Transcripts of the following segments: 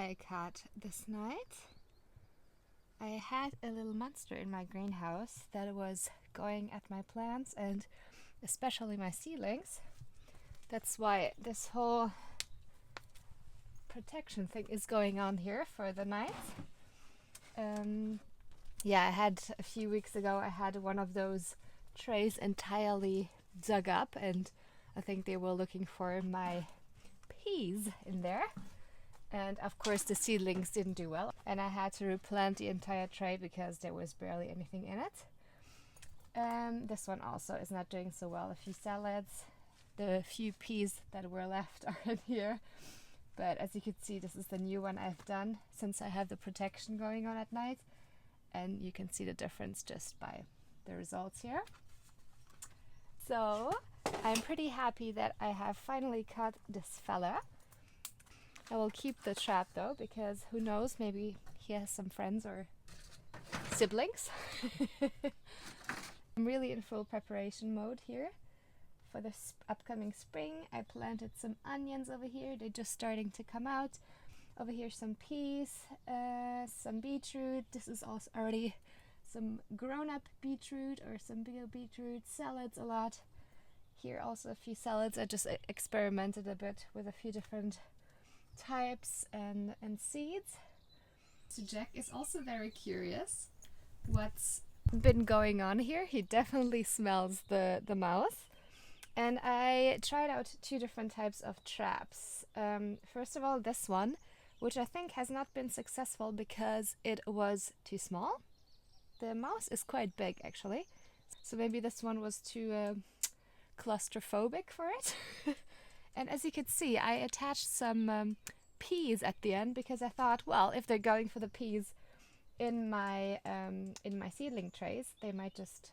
I caught this night. I had a little monster in my greenhouse that was going at my plants and especially my seedlings. That's why this whole protection thing is going on here for the night. I had a few weeks ago, I had one of those trays entirely dug up, and I think they were looking for my peas in there. And of course the seedlings didn't do well, and I had to replant the entire tray because there was barely anything in it. This one also is not doing so well. A few salads, the few peas that were left are in here. But as you can see, this is the new one I've done since I have the protection going on at night. And you can see the difference just by the results here. So I'm pretty happy that I have finally caught this fella. I will keep the trap though, because who knows, maybe he has some friends or siblings. I'm really in full preparation mode here for this upcoming spring. I planted some onions over here, they're just starting to come out. Over here some peas, some beetroot. This is also already some grown-up beetroot or some bigger beetroot, salads a lot. Here also a few salads. I just experimented a bit with a few different types and seeds. So Jack is also very curious what's been going on here. He definitely smells the mouse. And I tried out two different types of traps. First of all, this one, which I think has not been successful because it was too small. The mouse is quite big actually, so maybe this one was too claustrophobic for it. And as you can see, I attached some peas at the end because I thought, well, if they're going for the peas in my seedling trays, they might just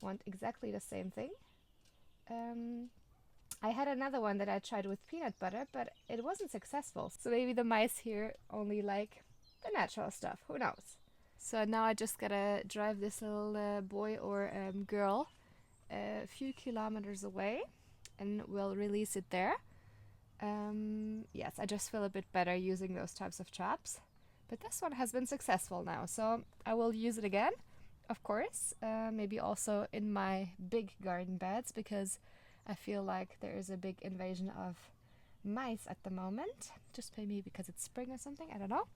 want exactly the same thing. I had another one that I tried with peanut butter, but it wasn't successful. So maybe the mice here only like the natural stuff, who knows. So now I just gotta drive this little boy or girl a few kilometers away and we'll release it there. Yes, I just feel a bit better using those types of traps. But this one has been successful now, so I will use it again, of course. Maybe also in my big garden beds, because I feel like there is a big invasion of mice at the moment. Just maybe because it's spring or something, I don't know.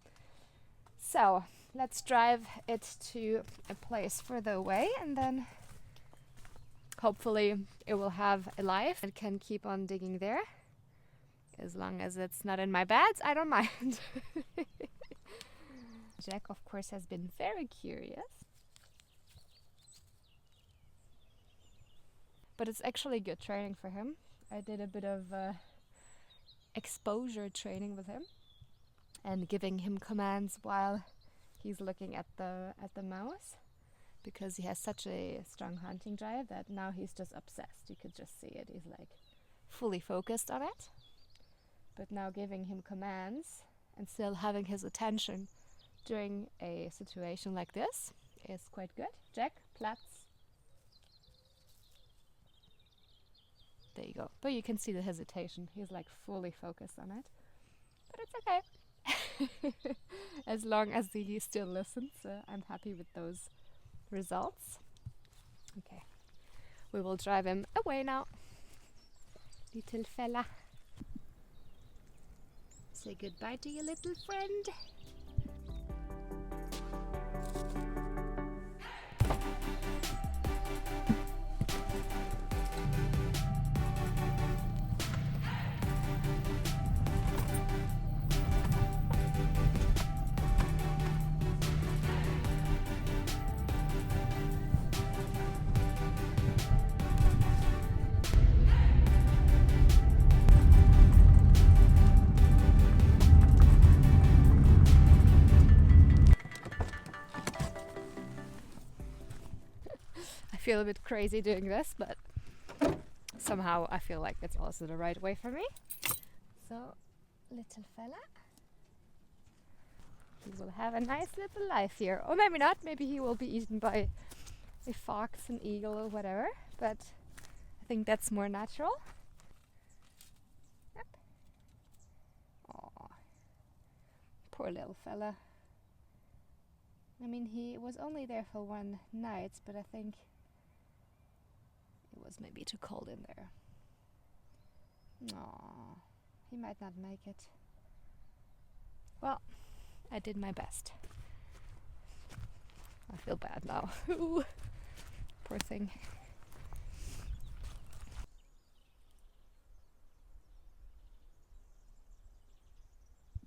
So let's drive it to a place further away and then hopefully it will have a life and can keep on digging there. As long as it's not in my beds, I don't mind. Jack, of course, has been very curious. But it's actually good training for him. I did a bit of exposure training with him and giving him commands while he's looking at the mouse, because he has such a strong hunting drive that now he's just obsessed. You could just see it. He's like fully focused on it. But now giving him commands and still having his attention during a situation like this is quite good. Jack, Platz. There you go. But you can see the hesitation. He's like fully focused on it. But it's okay. As long as he still listens, I'm happy with those results. Okay. We will drive him away now. Little fella. Say goodbye to your little friend. I feel a bit crazy doing this, but somehow I feel like it's also the right way for me. So, little fella, he will have a nice little life here. Or maybe not, maybe he will be eaten by a fox, an eagle or whatever, but I think that's more natural. Yep. Aww. Poor little fella. I mean, he was only there for one night, but I think it was maybe too cold in there. Aww, he might not make it. Well, I did my best. I feel bad now. Poor thing.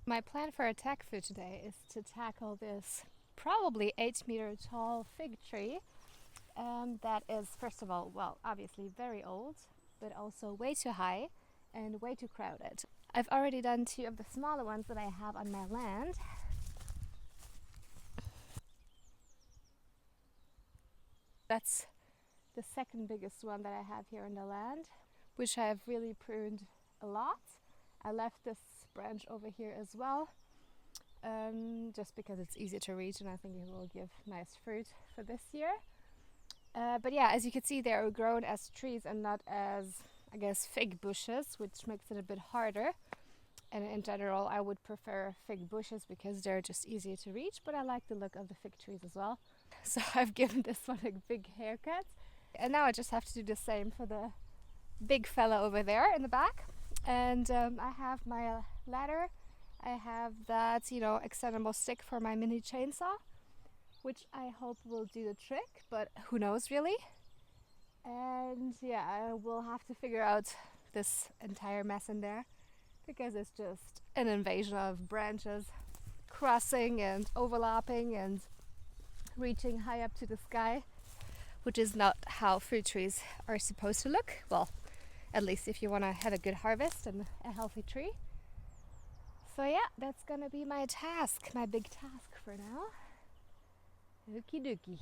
My plan for attack food today is to tackle this probably 8-meter tall fig tree that is, first of all, well, obviously very old, but also way too high and way too crowded. I've already done 2 of the smaller ones that I have on my land. That's the second biggest one that I have here on the land, which I have really pruned a lot. I left this branch over here as well, just because it's easy to reach and I think it will give nice fruit for this year. But yeah, as you can see, they are grown as trees and not as, I guess, fig bushes, which makes it a bit harder. And in general, I would prefer fig bushes because they're just easier to reach, but I like the look of the fig trees as well. So I've given this one a big haircut. And now I just have to do the same for the big fella over there in the back. And I have my ladder. I have that, extendable stick for my mini chainsaw, which I hope will do the trick, but who knows really. And yeah, I will have to figure out this entire mess in there because it's just an invasion of branches crossing and overlapping and reaching high up to the sky, which is not how fruit trees are supposed to look. Well, at least if you want to have a good harvest and a healthy tree. So yeah, that's gonna be my task, my big task for now. Okie dokie.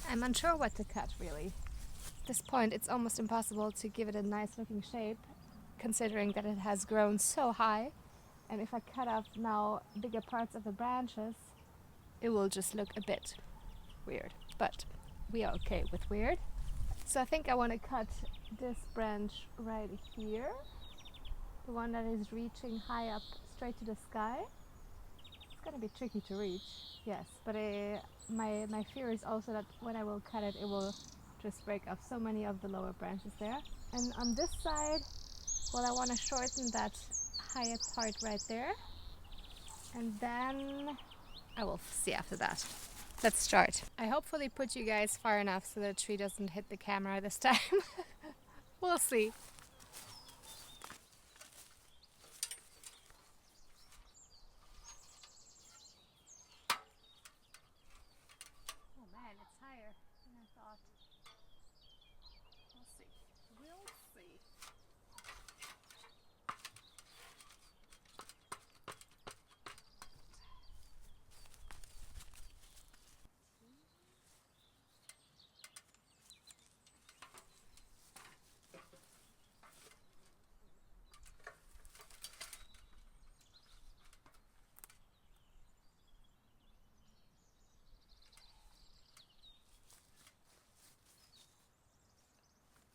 I'm unsure what to cut really. At this point it's almost impossible to give it a nice looking shape, considering that it has grown so high. And if I cut off now bigger parts of the branches, it will just look a bit weird. But we are okay with weird. So I think I want to cut this branch right here, the one that is reaching high up straight to the sky. It's gonna be tricky to reach, yes, but my fear is also that when I will cut it, it will just break off so many of the lower branches there. And on this side, well, I want to shorten that higher part right there, and then I will see after that. Let's start. I hopefully put you guys far enough so the tree doesn't hit the camera this time. We'll see. Oh man, it's higher than I thought. We'll see. We'll see.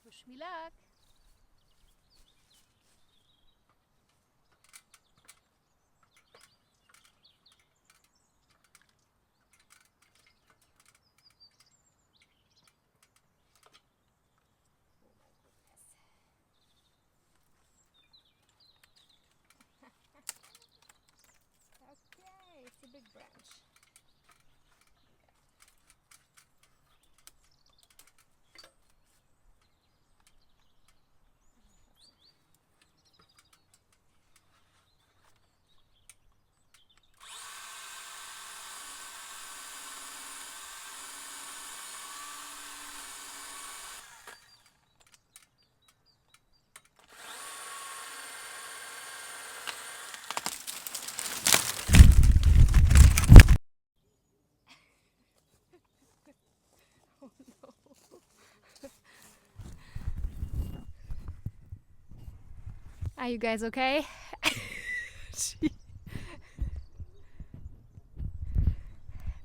Wish me luck. Okay, it's a big branch. Oh no. Are you guys okay?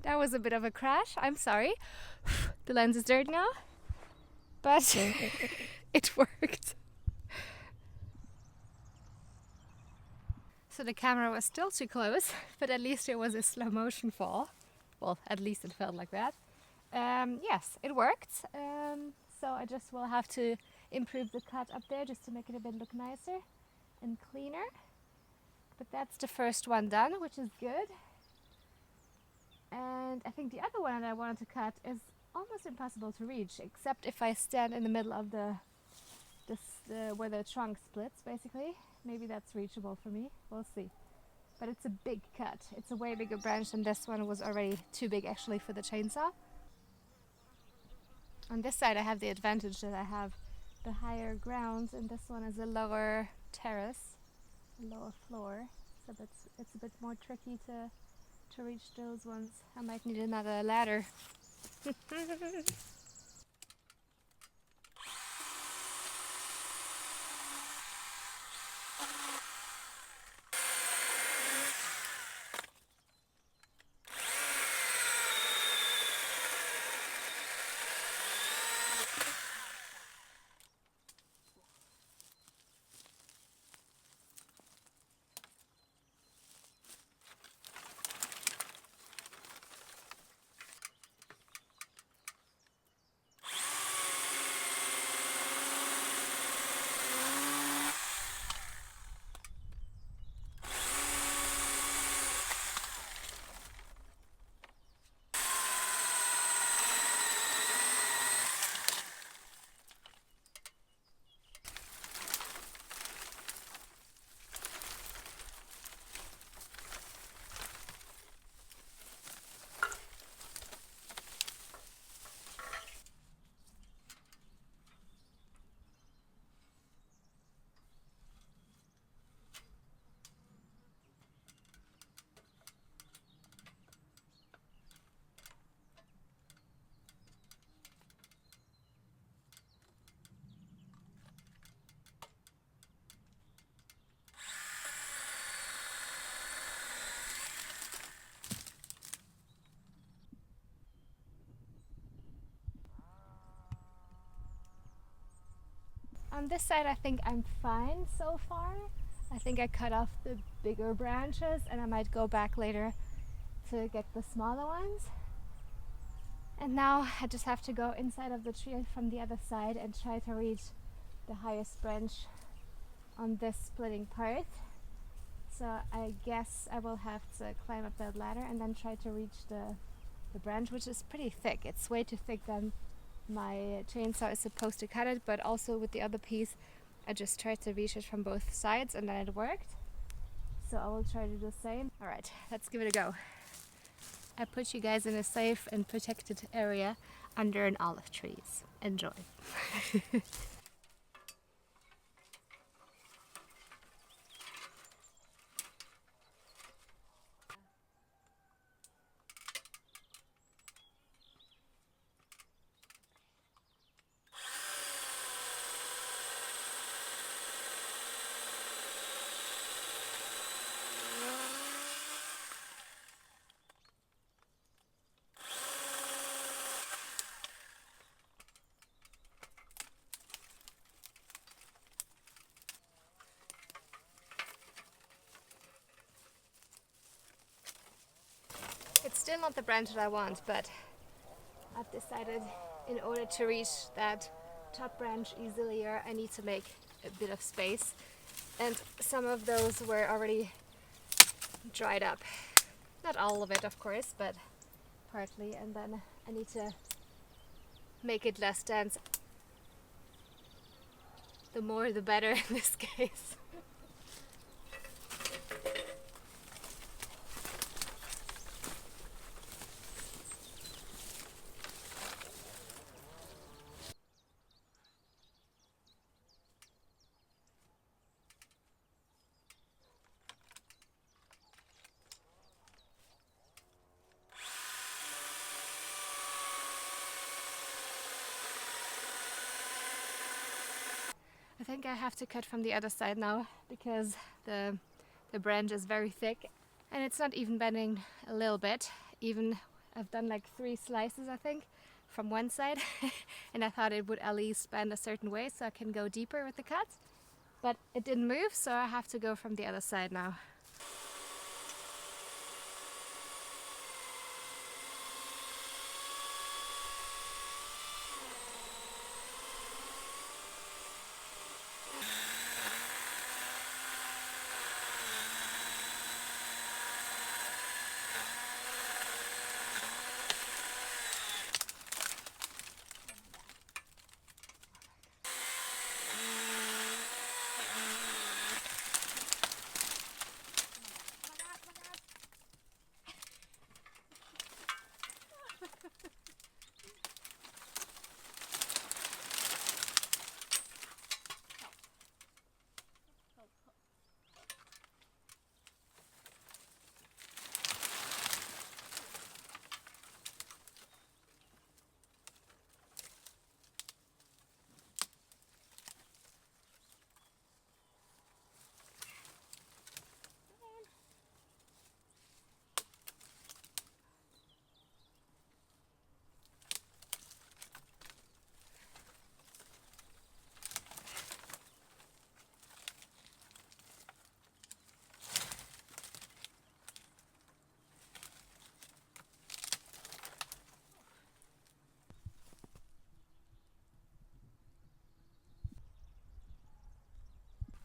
That was a bit of a crash, I'm sorry. The lens is dirty now, but it worked. So the camera was still too close, but at least it was a slow motion fall. Well, at least it felt like that. Yes, it worked. So I just will have to improve the cut up there just to make it a bit look nicer and cleaner. But that's the first one done, which is good. And I think the other one that I wanted to cut is almost impossible to reach, except if I stand in the middle of where the trunk splits, basically. Maybe that's reachable for me. We'll see. But it's a big cut. It's a way bigger branch than this one. Was already too big actually for the chainsaw. On this side I have the advantage that I have the higher ground, and this one is a lower terrace, a lower floor. So it's a bit more tricky to reach those ones. I might need another ladder. On this side I think I'm fine so far. I think I cut off the bigger branches and I might go back later to get the smaller ones. And now I just have to go inside of the tree from the other side and try to reach the highest branch on this splitting part. So I guess I will have to climb up that ladder and then try to reach the branch, which is pretty thick. It's way too thick than my chainsaw is supposed to cut it, but also with the other piece I just tried to reach it from both sides and then it worked. So I will try to do the same. Alright, let's give it a go. I put you guys in a safe and protected area under an olive trees. Enjoy. It's still not the branch that I want, but I've decided in order to reach that top branch easier I need to make a bit of space, and some of those were already dried up. Not all of it of course, but partly, and then I need to make it less dense. The more the better in this case. I think I have to cut from the other side now because the branch is very thick and it's not even bending a little bit, even I've done like 3 slices, I think, from one side, and I thought it would at least bend a certain way so I can go deeper with the cut. But it didn't move, so I have to go from the other side now.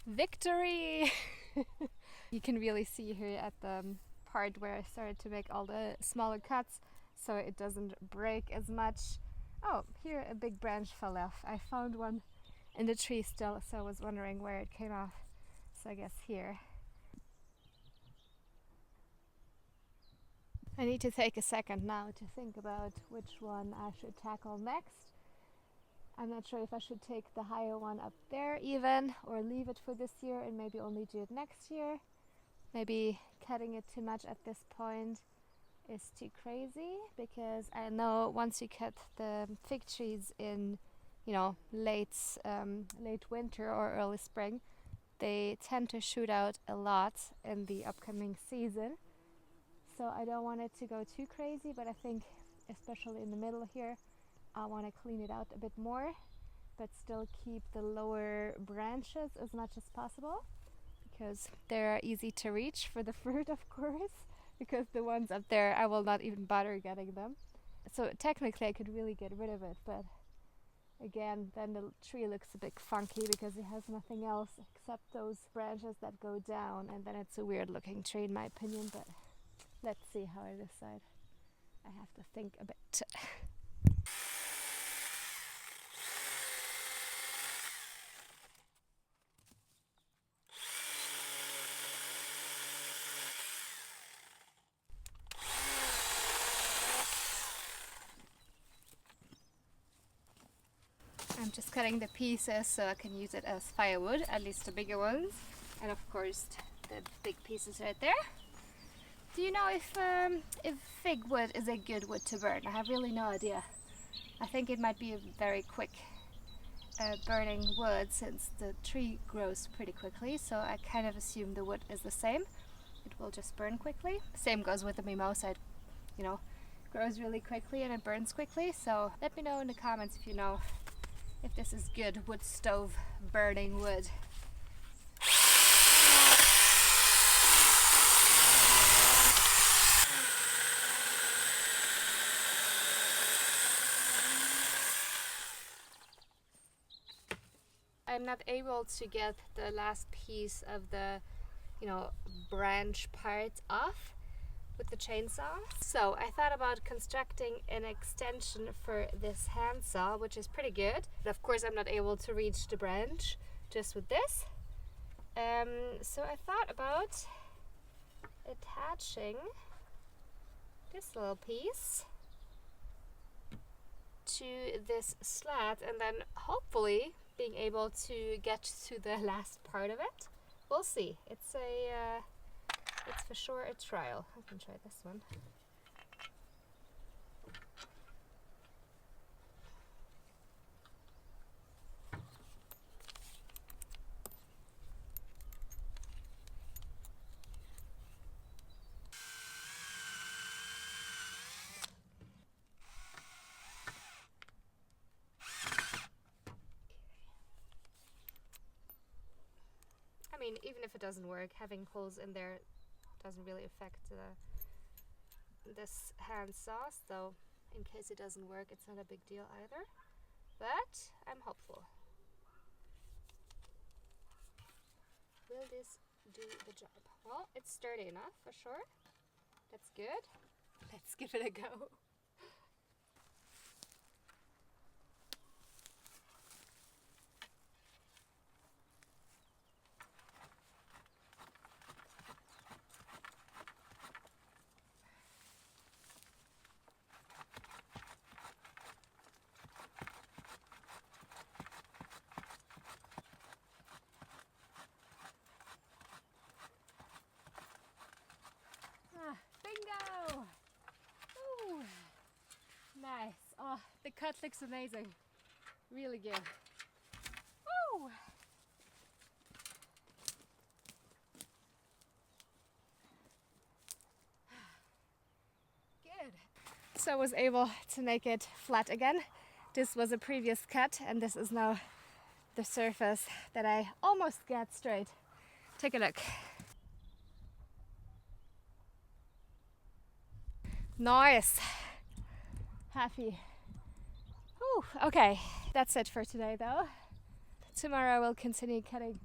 Victory! You can really see here at the part where I started to make all the smaller cuts so it doesn't break as much. Oh, here a big branch fell off. I found one in the tree still, so I was wondering where it came off. So I guess here. I need to take a second now to think about which one I should tackle next. I'm not sure if I should take the higher one up there even, or leave it for this year and maybe only do it next year. Maybe cutting it too much at this point is too crazy, because I know once you cut the fig trees in, you know, late winter or early spring, they tend to shoot out a lot in the upcoming season. So I don't want it to go too crazy, but I think especially in the middle here, I want to clean it out a bit more, but still keep the lower branches as much as possible, because they're easy to reach for the fruit, of course, because the ones up there I will not even bother getting them. So technically I could really get rid of it, but again, then the tree looks a bit funky because it has nothing else except those branches that go down, and then it's a weird looking tree in my opinion, but let's see how I decide. I have to think a bit. I'm just cutting the pieces so I can use it as firewood, at least the bigger ones, and of course the big pieces right there. Do you know if fig wood is a good wood to burn? I have really no idea. I think it might be a very quick burning wood, since the tree grows pretty quickly, so I kind of assume the wood is the same. It will just burn quickly. Same goes with the mimosa, you know, grows really quickly and it burns quickly. So let me know in the comments if you know if this is good wood stove burning wood. I'm not able to get the last piece of the, you know, branch part off with the chainsaw. So I thought about constructing an extension for this handsaw, which is pretty good. But of course I'm not able to reach the branch just with this. So I thought about attaching this little piece to this slat, and then hopefully being able to get to the last part of it. We'll see. It's for sure a trial. I can try this one. even if it doesn't work, having holes in there doesn't really affect this hand saw, so in case it doesn't work, it's not a big deal either. But I'm hopeful. Will this do the job? Well, it's sturdy enough for sure. That's good. Let's give it a go. Bingo! Ooh, nice. Oh, the cut looks amazing. Really good. Ooh. Good. So I was able to make it flat again. This was a previous cut and this is now the surface that I almost got straight. Take a look. Nice. Happy. Whew. Okay, that's it for today though. Tomorrow I will continue cutting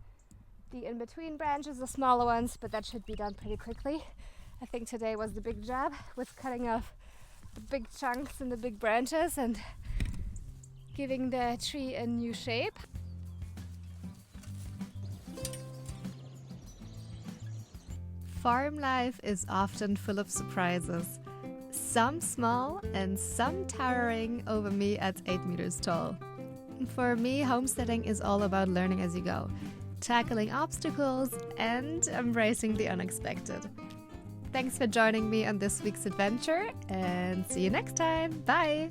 the in-between branches, the smaller ones, but that should be done pretty quickly. I think today was the big job with cutting off the big chunks and the big branches and giving the tree a new shape. Farm life is often full of surprises. Some small and some towering over me at 8 meters tall. For me, homesteading is all about learning as you go, tackling obstacles and embracing the unexpected. Thanks for joining me on this week's adventure and see you next time. Bye!